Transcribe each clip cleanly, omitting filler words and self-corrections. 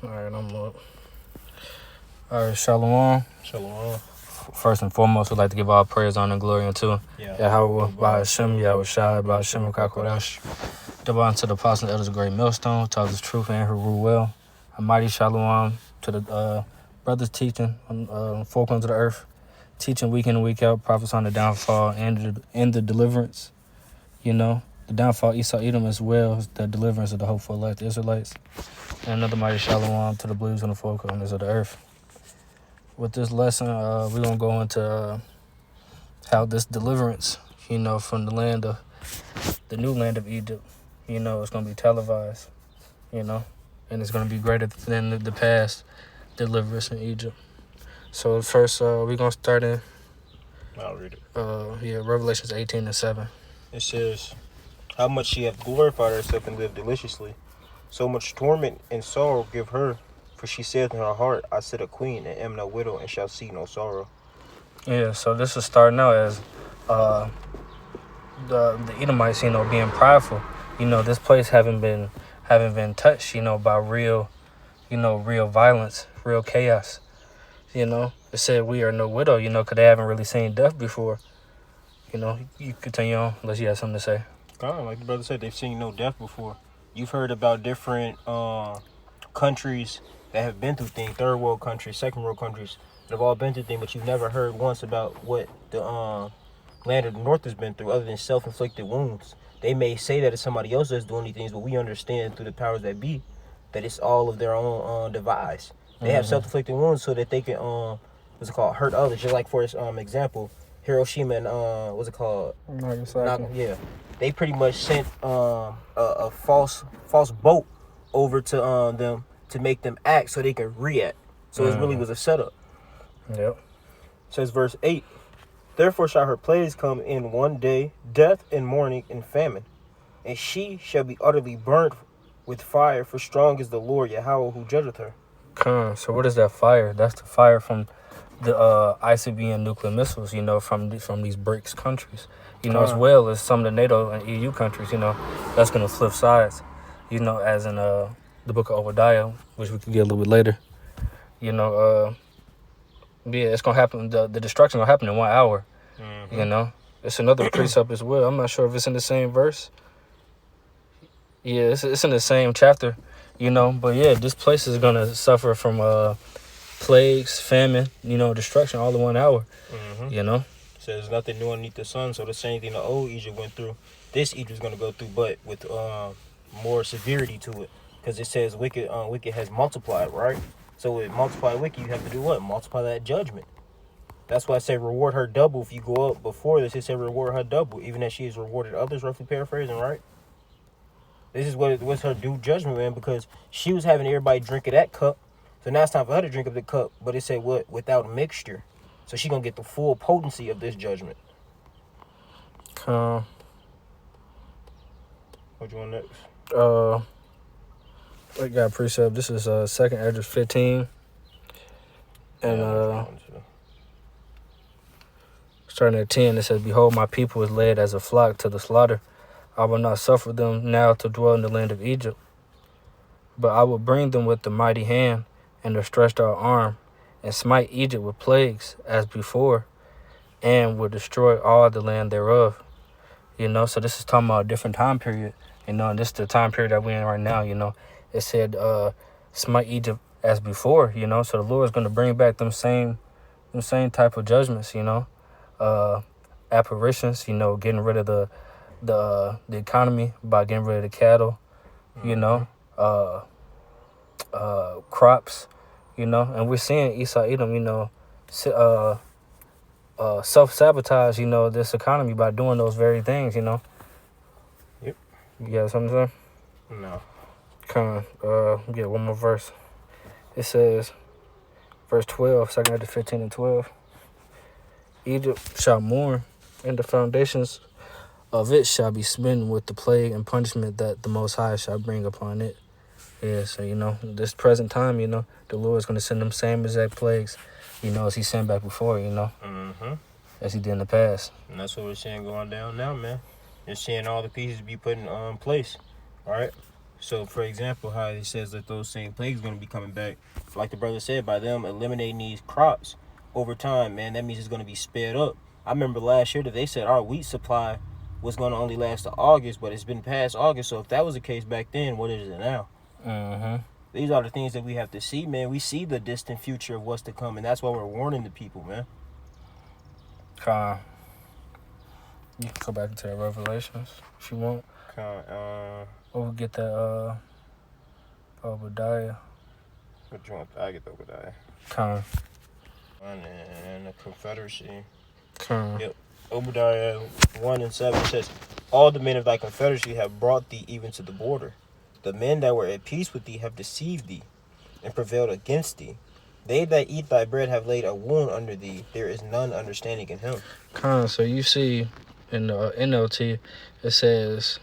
All right, I'm up. All right, Shalom. Shalom. First and foremost, we'd like to give all praise, honor, and glory unto Yahweh, by Hashem, Yahweh Shai, by Hashem, Kakodash. Divine to the apostles and elders of Great Millstone, taught us truth and who rule well. A mighty Shalom to the brothers teaching on four corners of the earth, teaching week in and week out, prophets on the downfall and the deliverance. You know, the downfall Esau Edom as well as the deliverance of the hopeful elect Israelites. And another mighty Shalom to the believers on the four corners of the earth. With this lesson, we're going to go into how this deliverance, you know, from the new land of Egypt, you know, it's going to be televised, you know, and it's going to be greater than the past deliverance in Egypt. So first, we're going to start in, I'll read it. Revelations 18:7. It says, how much she hath glorified herself and lived deliciously. So much torment and sorrow give her. For she saith in her heart, I sit a queen and am no widow and shall see no sorrow. Yeah, so this is starting out as the Edomites, you know, being prideful. You know, this place haven't been touched, you know, by real violence, real chaos. You know, it said we are no widow, you know, because they haven't really seen death before. You know, you continue on unless you have something to say. Kind of like the brother said, they've seen no death before. You've heard about different countries that have been through things, third world countries, second world countries, that have all been through things, but you've never heard once about what the land of the north has been through other than self-inflicted wounds. They may say that it's somebody else that's doing these things, but we understand through the powers that be that it's all of their own device. They have self-inflicted wounds so that they can hurt others. Just like for example, Hiroshima and Nagasaki. They pretty much sent a false boat over to them to make them act so they can react. So it really was a setup. Yep. Says verse 8, therefore shall her plagues come in one day, death and mourning and famine, and she shall be utterly burnt with fire, for strong is the Lord Yahweh who judgeth her. So what is that fire? That's the fire from the ICBM nuclear missiles, you know, from these BRICS countries, you know, as well as some of the NATO and EU countries, you know, that's going to flip sides, you know, as in the book of Obadiah, which we could get a little bit later, you know, it's going to happen, the destruction will happen in 1 hour, you know. It's another precept as well. I'm not sure if it's in the same verse. Yeah, it's in the same chapter, you know, but yeah, this place is going to suffer from plagues, famine, you know, destruction all in 1 hour, you know. Says nothing new underneath the sun, so the same thing the old Egypt went through, this Egypt's going to go through, but with more severity to it, because it says wicked has multiplied, right? So with multiply wicked, you have to do what? Multiply that judgment. That's why I say reward her double. If you go up before this, it said reward her double, even as she has rewarded others, roughly paraphrasing, right? This is what's her due judgment, man, because she was having everybody drink of that cup. So now it's time for her to drink of the cup, but it said what? Without mixture. So she gonna get the full potency of this judgment. What you want next? We got a precept. This is 2nd Esdras 15. And starting at 10, it says, behold, my people is led as a flock to the slaughter. I will not suffer them now to dwell in the land of Egypt, but I will bring them with the mighty hand and the stretched out arm, and smite Egypt with plagues as before, and will destroy all the land thereof. You know, so this is talking about a different time period, you know, and this is the time period that we're in right now, you know. It said, smite Egypt as before, you know, so the Lord is going to bring back them same type of judgments, you know, apparitions, you know, getting rid of the economy by getting rid of the cattle, you know, crops, you know, and we're seeing Esau Edom, you know, self-sabotage, you know, this economy by doing those very things, you know. Yep. You got something to say? No. Get one more verse. It says, verse 12, 2nd Esdras 15 and 12. Egypt shall mourn, and the foundations of it shall be smitten with the plague and punishment that the Most High shall bring upon it. Yeah, so, you know, this present time, you know, the Lord is going to send them same exact plagues, you know, as he sent back before, you know, as he did in the past. And that's what we're seeing going down now, man. You're seeing all the pieces be put in place, all right? So, for example, how it says that those same plagues going to be coming back, like the brother said, by them eliminating these crops over time, man, that means it's going to be sped up. I remember last year that they said our wheat supply was going to only last to August, but it's been past August. So if that was the case back then, what is it now? Mm-hmm. These are the things that we have to see, man. We see the distant future of what's to come, and that's why we're warning the people, man. You can go back into the Revelations if you want. Or we'll get that Obadiah. What you want? I get the Obadiah. And the Confederacy. Yep. Obadiah 1:7 says, all the men of thy confederacy have brought thee even to the border. The men that were at peace with thee have deceived thee and prevailed against thee. They that eat thy bread have laid a wound under thee. There is none understanding in him. So you see in the NLT, it says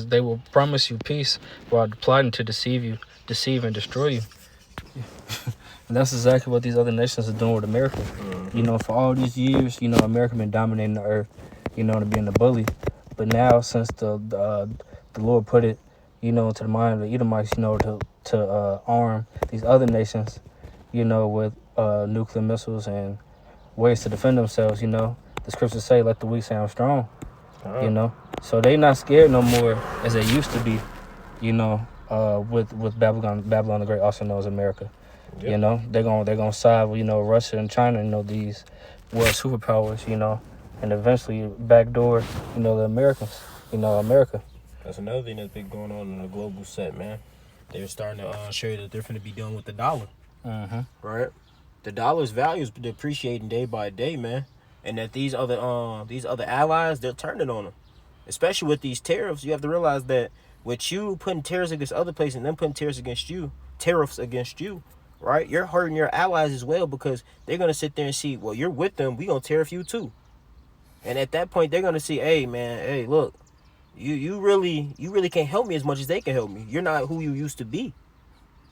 they will promise you peace while plotting to deceive and destroy you. And that's exactly what these other nations are doing with America. Mm-hmm. You know, for all these years, you know, America been dominating the earth, you know, to being a bully. But now, since the Lord put it, you know, into the mind of the Edomites, you know, to arm these other nations, you know, with nuclear missiles and ways to defend themselves, you know. The scriptures say, let the weak say I'm strong, you know. So they not scared no more as they used to be, you know, with Babylon the Great, also known as America. Yep. You know, they're gonna side with, you know, Russia and China, you know, these world superpowers, you know, and eventually backdoor, you know, the Americans, you know, America. That's another thing that's been going on in the global set, man. They're starting to show you that they're going to be done with the dollar. Mm-hmm. Right? The dollar's value is depreciating day by day, man. And that these other allies, they're turning on them. Especially with these tariffs, you have to realize that with you putting tariffs against other places and them putting tariffs against you, right? You're hurting your allies as well, because they're going to sit there and see, well, you're with them, we going to tariff you too. And at that point, they're going to see, hey, man, hey, look, you really can't help me as much as they can help me. You're not who you used to be.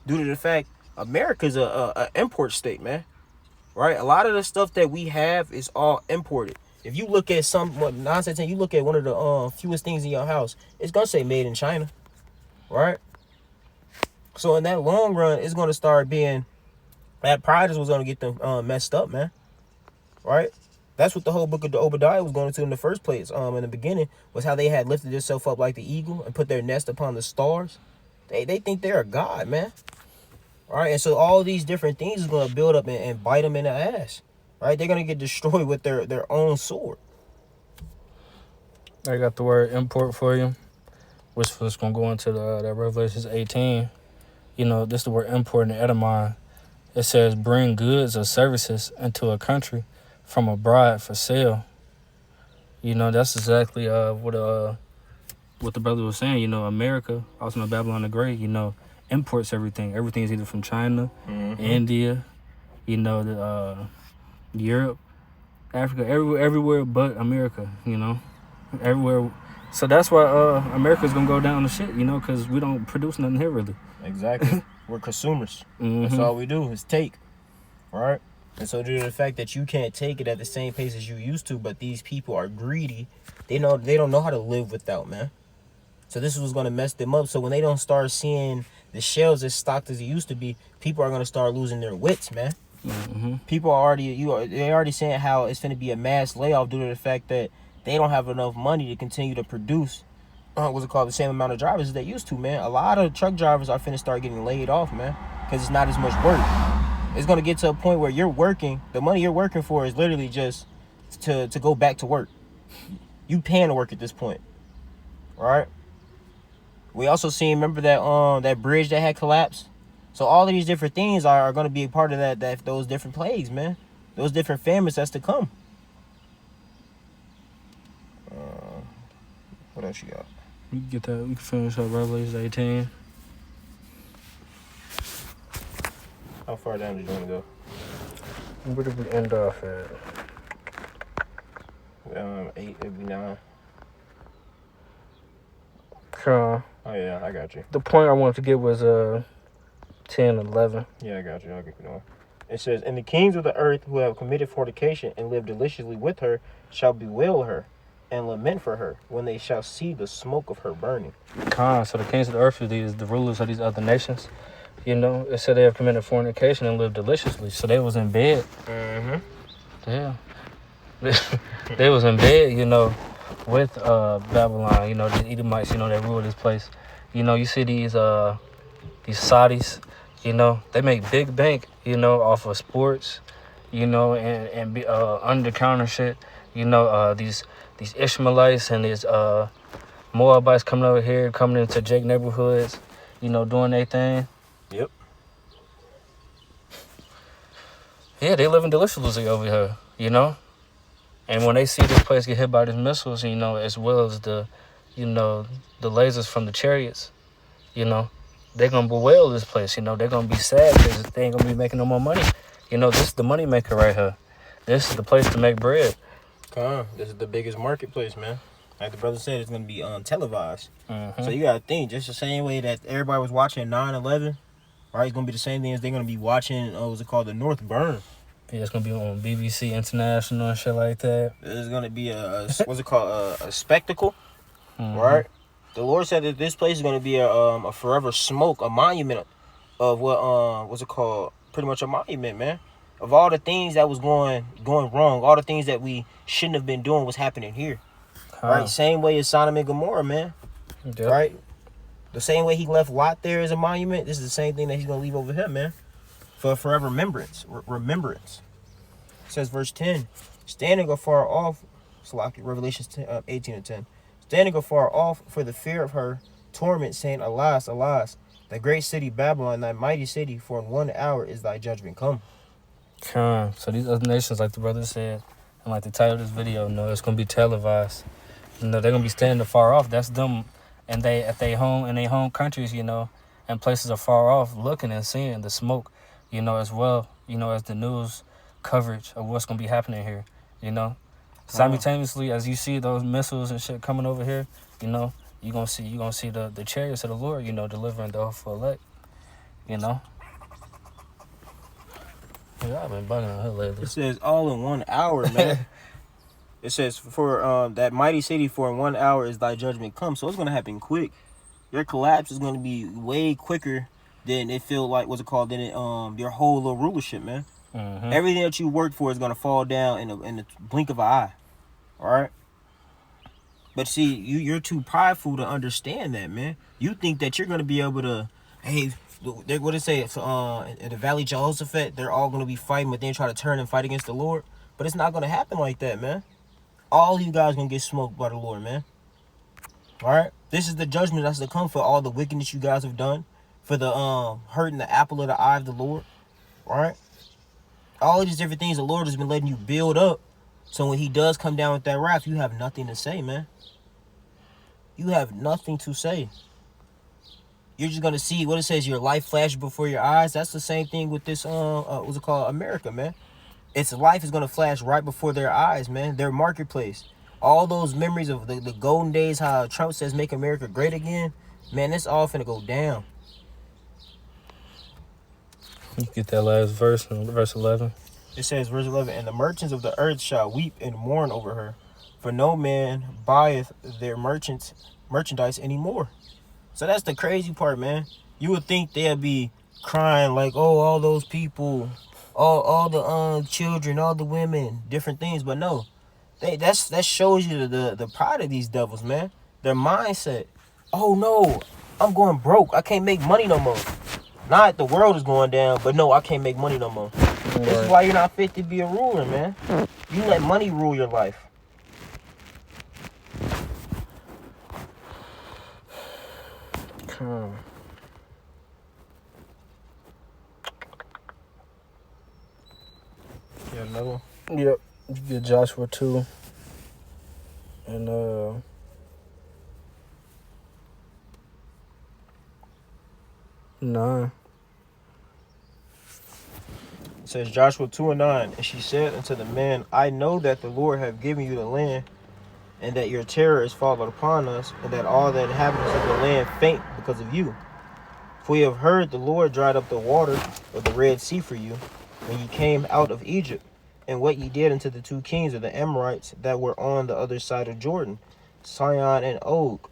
Due to the fact America's a import state, man. Right? A lot of the stuff that we have is all imported. If you look at nonsense, you look at one of the fewest things in your house, it's gonna say made in China, right? So in that long run, it's gonna start being that pride is what's gonna get them messed up, man. Right? That's what the whole book of the Obadiah was going to in the first place. In the beginning was how they had lifted themselves up like the eagle and put their nest upon the stars. They think they're a god, man. All right, and so all these different things is going to build up and bite them in the ass. Right? They're going to get destroyed with their own sword. I got the word import for you, which was going to go into the Revelations 18. You know, this is the word import in the Edamon. It says, bring goods or services into a country from abroad for sale. You know, that's exactly what the brother was saying. You know, America, also known Babylon the Great, you know, imports everything. Everything is either from China, India, you know, Europe, Africa, everywhere but America, you know, everywhere. So that's why America's going to go down the shit, you know, because we don't produce nothing here, really. Exactly. We're consumers. Mm-hmm. That's all we do is take, right? And so due to the fact that you can't take it at the same pace as you used to, but these people are greedy, they don't know how to live without, man. So this is what's going to mess them up. So when they don't start seeing the shelves as stocked as it used to be, people are going to start losing their wits, man. Mm-hmm. People are already saying how it's going to be a mass layoff due to the fact that they don't have enough money to continue to produce the same amount of drivers as they used to, man. A lot of truck drivers are finna start getting laid off, man, because it's not as much work. It's going to get to a point where you're working, the money you're working for is literally just to go back to work. You paying to work at this point, right? We also remember that bridge that had collapsed. So all of these different things are going to be a part of those different plagues, man. Those different famines that's to come. What else you got? We can get that. We can finish up Revelation 18. How far down did you want to go? Where did we end off at? 8, it'd be 9. Oh yeah, I got you. The point I wanted to get was 10, 11. Yeah, I got you. I'll get you going. It says, and the kings of the earth who have committed fornication and lived deliciously with her shall bewail her, and lament for her when they shall see the smoke of her burning. So the kings of the earth are the rulers of these other nations. You know, it said they have committed fornication and lived deliciously. So they was in bed. Mm-hmm. Yeah. They was in bed, you know, with Babylon, you know, the Edomites, you know, that rule this place. You know, you see these Saudis, you know, they make big bank, you know, off of sports, you know, and be under counter shit. You know, these Ishmaelites and these Moabites coming over here, coming into Jake neighborhoods, you know, doing their thing. Yep. Yeah, they living deliciously over here, you know. And when they see this place get hit by these missiles, you know, as well as the lasers from the chariots, you know, they're gonna bewail this place. You know, they're gonna be sad because they ain't gonna be making no more money. You know, this is the money maker right here. This is the place to make bread. This is the biggest marketplace, man. Like the brother said, it's gonna be televised. Mm-hmm. So you gotta think, just the same way that everybody was watching 9/11, right? It's gonna be the same thing as they're gonna be watching. What's it called? The North Burn. Yeah, it's gonna be on BBC International and shit like that. It's gonna be what's it called? A spectacle, right? The Lord said that this place is gonna be a forever smoke, a monument of what's it called? Pretty much a monument, man. Of all the things that was going wrong, all the things that we shouldn't have been doing was happening here. Right? Same way as Sodom and Gomorrah, man. Yep. Right? The same way he left Lot there as a monument, this is the same thing that he's going to leave over here, man. For forever remembrance. It says verse 10, standing afar off, Revelation 18 and 10, standing afar off for the fear of her torment, saying, Alas, alas, the great city Babylon, thy mighty city, for in 1 hour is thy judgment come. So these other nations, like the brother said, and like the title of this video, no, it's gonna be televised. You know, they're gonna be standing afar off. That's them, and they at their home countries, you know, and places afar off, looking and seeing the smoke, you know, as well, you know, as the news coverage of what's gonna be happening here, you know. Simultaneously, as you see those missiles and shit coming over here, you know, you're gonna see the chariots of the Lord, you know, delivering the hopeful elect, you know. Yeah, I've been bugging on her lately. It says all in 1 hour, man. It says for that mighty city, for in 1 hour is thy judgment come. So it's gonna happen quick. Your collapse is gonna be way quicker than it feel like your whole little rulership, man. Mm-hmm. Everything that you worked for is gonna fall down in the blink of an eye. All right. But see, you're too prideful to understand that, man. You think that you're gonna be able to, hey, what they say, in the Valley of Jehoshaphat, they're all gonna be fighting, but then try to turn and fight against the Lord. But it's not gonna happen like that, man. All you guys gonna get smoked by the Lord, man. All right. This is the judgment that's to come for all the wickedness you guys have done, for the hurting the apple of the eye of the Lord. All right. All of these different things the Lord has been letting you build up, so when He does come down with that wrath, you have nothing to say, man. You have nothing to say. You're just gonna see what it says. Your life flash before your eyes. That's the same thing with this what's it called, America, man. Its life is gonna flash right before their eyes, man. Their marketplace. All those memories of the golden days, how Trump says make America great again, man, it's all finna go down. You get that last verse, verse 11. It says, verse 11, and the merchants of the earth shall weep and mourn over her, for no man buyeth their merchandise anymore. So that's the crazy part, man. You would think they'll be crying like, oh, all those people, all the children, all the women, different things, but no. That shows you the pride of these devils, man. Their mindset. Oh no, I'm going broke. I can't make money no more. Not the world is going down, but no, I can't make money no more. Right. This is why you're not fit to be a ruler, man. You let money rule your life. Yeah, another one? Yep. You get Joshua 2. And 9. It says Joshua 2 and 9. And she said unto the man, I know that the Lord hath given you the land, and that your terror is followed upon us, and that all the inhabitants of the land faint because of you. For we have heard the Lord dried up the water of the Red Sea for you when ye came out of Egypt, and what ye did unto the two kings of the Amorites that were on the other side of Jordan, Sihon and Og,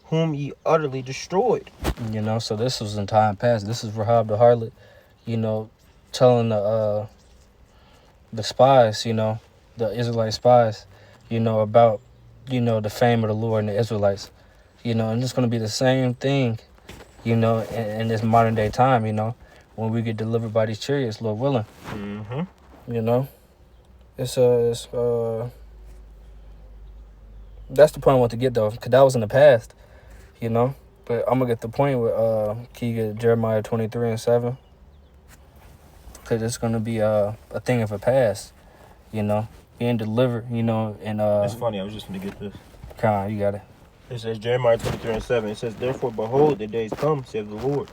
whom ye utterly destroyed. You know, so this was in time past. This is Rahab the harlot, you know, telling the spies, you know, the Israelite spies, you know, about, you know, the fame of the Lord and the Israelites, you know, and it's going to be the same thing, you know, in this modern day time, you know, when we get delivered by these chariots, Lord willing. Mm-hmm. You know, it's that's the point I want to get though, because that was in the past, you know. But I'm gonna get the point with can you get Jeremiah 23:7? Because it's gonna be a thing of a past, you know, being delivered, you know, and It's funny. I was just gonna get this. Come on, you got it. It says Jeremiah 23:7. It says, "Therefore, behold, the days come, saith the Lord,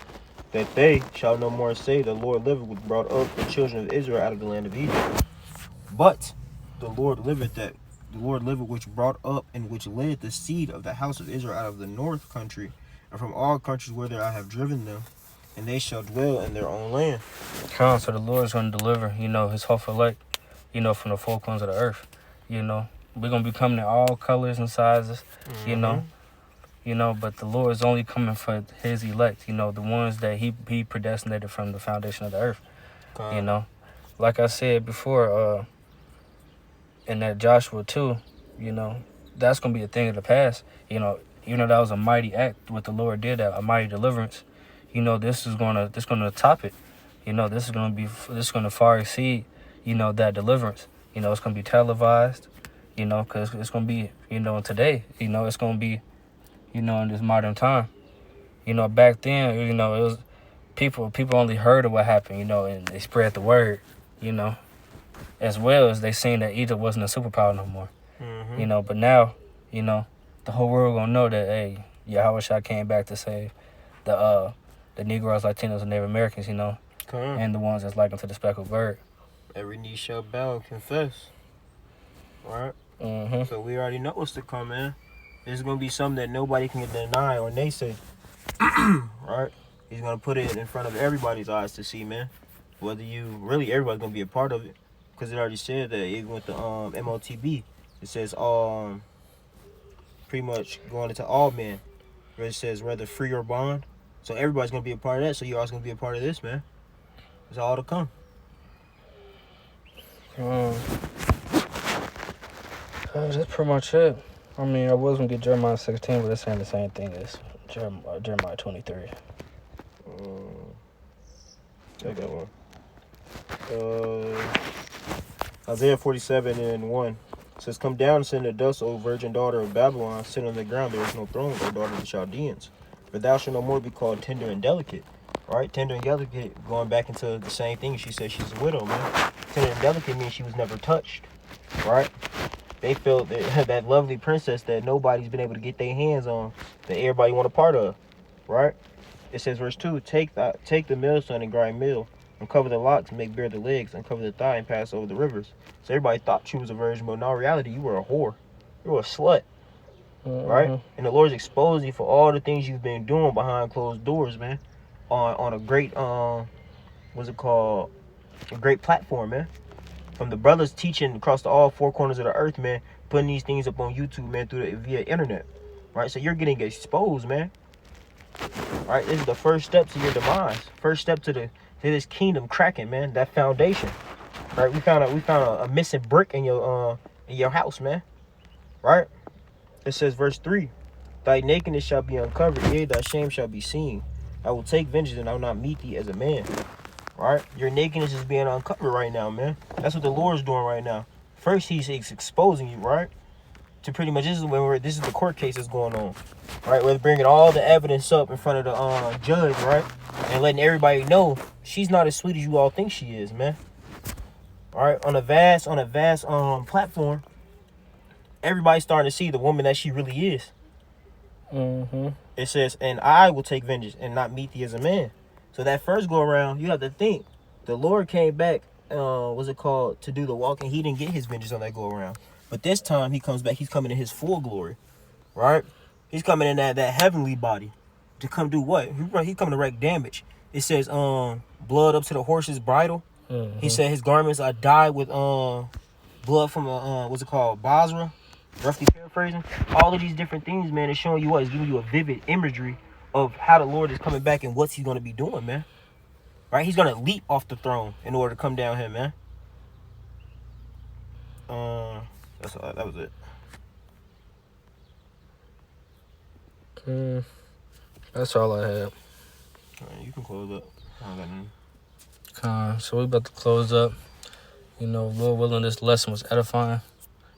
that they shall no more say, the Lord liveth, which brought up the children of Israel out of the land of Egypt. But the Lord liveth, which brought up and which led the seed of the house of Israel out of the north country, and from all countries whither I have driven them, and they shall dwell in their own land." Come on, so the Lord's gonna deliver, you know, his whole elect, you know, from the four corners of the earth. You know, we're gonna be coming in all colors and sizes, you know, but the Lord is only coming for his elect, you know, the ones that he predestinated from the foundation of the earth. You know, like I said before, in that Joshua 2, you know, that's going to be a thing of the past. You know, that was a mighty act, what the Lord did, a mighty deliverance. You know, this is going to top it. You know, this is going to far exceed, you know, that deliverance. You know, it's going to be televised, you know, because it's going to be, you know, today, you know, it's going to be, you know, in this modern time. You know, back then, you know, it was people only heard of what happened, you know, and they spread the word, you know, as well as they seen that Egypt wasn't a superpower no more. You know, but now, you know, the whole world gonna know that, hey, Yahweh came back to save the Negroes, Latinos, and Native Americans, you know, and the ones that's like unto the speckled bird. Every knee shall bow and confess. Right? So we already know what's to come, man. There's gonna be something that nobody can deny or naysay. Right? He's gonna put it in front of everybody's eyes to see, man. Whether everybody's gonna be a part of it. Because it already said that even with the MOTB, it says pretty much going into all men. Where it says whether free or bond. So everybody's gonna be a part of that. So you're also gonna be a part of this, man. It's all to come. That's pretty much it. I mean, I was gonna get Jeremiah 16, but it's saying the same thing as Jeremiah 23. Take that one. Isaiah 47:1 says, "Come down and sit in the dust, O virgin daughter of Babylon. Sit on the ground, there is no throne, O daughter of the Chaldeans. For thou shalt no more be called tender and delicate." Right? Tender and delicate, going back into the same thing. She said she's a widow, man. Tender and delicate means she was never touched. Right? They felt that lovely princess that nobody's been able to get their hands on, that everybody want a part of. Right? It says, verse 2, take the millstone and grind meal, uncover the locks and make bare the legs, uncover the thigh and pass over the rivers. So everybody thought you was a virgin, but in all reality, you were a whore. You were a slut. Right? And the Lord's exposed you for all the things you've been doing behind closed doors, man. On a great, what's it called? A great platform, man. From the brothers teaching across all four corners of the earth, man, putting these things up on YouTube, man, via internet. Right? So you're getting exposed, man. Right? This is the first step to your demise. First step to this kingdom cracking, man. That foundation. Right? We found a missing brick in your house, man. Right? It says verse 3, "Thy nakedness shall be uncovered, yea, thy shame shall be seen. I will take vengeance and I will not meet thee as a man." Right? Your nakedness is being uncovered right now, man. That's what the Lord's doing right now. First, he's exposing you, right? To pretty much, this is the court case that's going on. Right? We're bringing all the evidence up in front of the judge, right? And letting everybody know she's not as sweet as you all think she is, man. All right? On a vast platform, everybody's starting to see the woman that she really is. It says, "And I will take vengeance and not meet thee as a man." So that first go around, you have to think, the Lord came back, to do the walking. He didn't get his vengeance on that go around. But this time he comes back, he's coming in his full glory. Right? He's coming in that heavenly body. To come do what? He's coming to wreak damage. It says, blood up to the horse's bridle. He said his garments are dyed with blood from what's it called, Basra, roughly paraphrasing. All of these different things, man, is showing you what, is giving you a vivid imagery of how the Lord is coming back and what he's going to be doing, man. Right? He's going to leap off the throne in order to come down here, man. That was it. That's all I had. All right, you can close up. I don't got nothing. So we about to close up. You know, Lord willing, this lesson was edifying.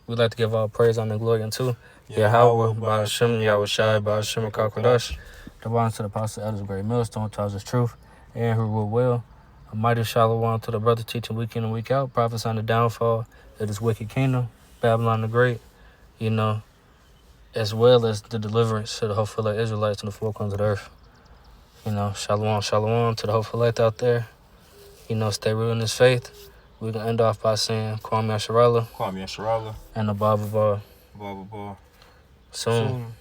We'd like to give all praise, honor, and glory unto Yahweh, Ba'ashem, Yahweh Shai, Ba'ashem, Kakodash. The bond to the apostle, elders, great millstone, tells us truth, and who rule well. A mighty shalom to the brother teaching week in and week out, prophesying the downfall of this wicked kingdom, Babylon the Great, you know, as well as the deliverance to the hopeful Israelites in the four corners of the earth. You know, shalom, shalom to the hopeful elect out there. You know, stay real in this faith. We're going to end off by saying, Kwame Asharala. Kwame Asharala. And the Bible Bar. Blah, blah, blah. Soon.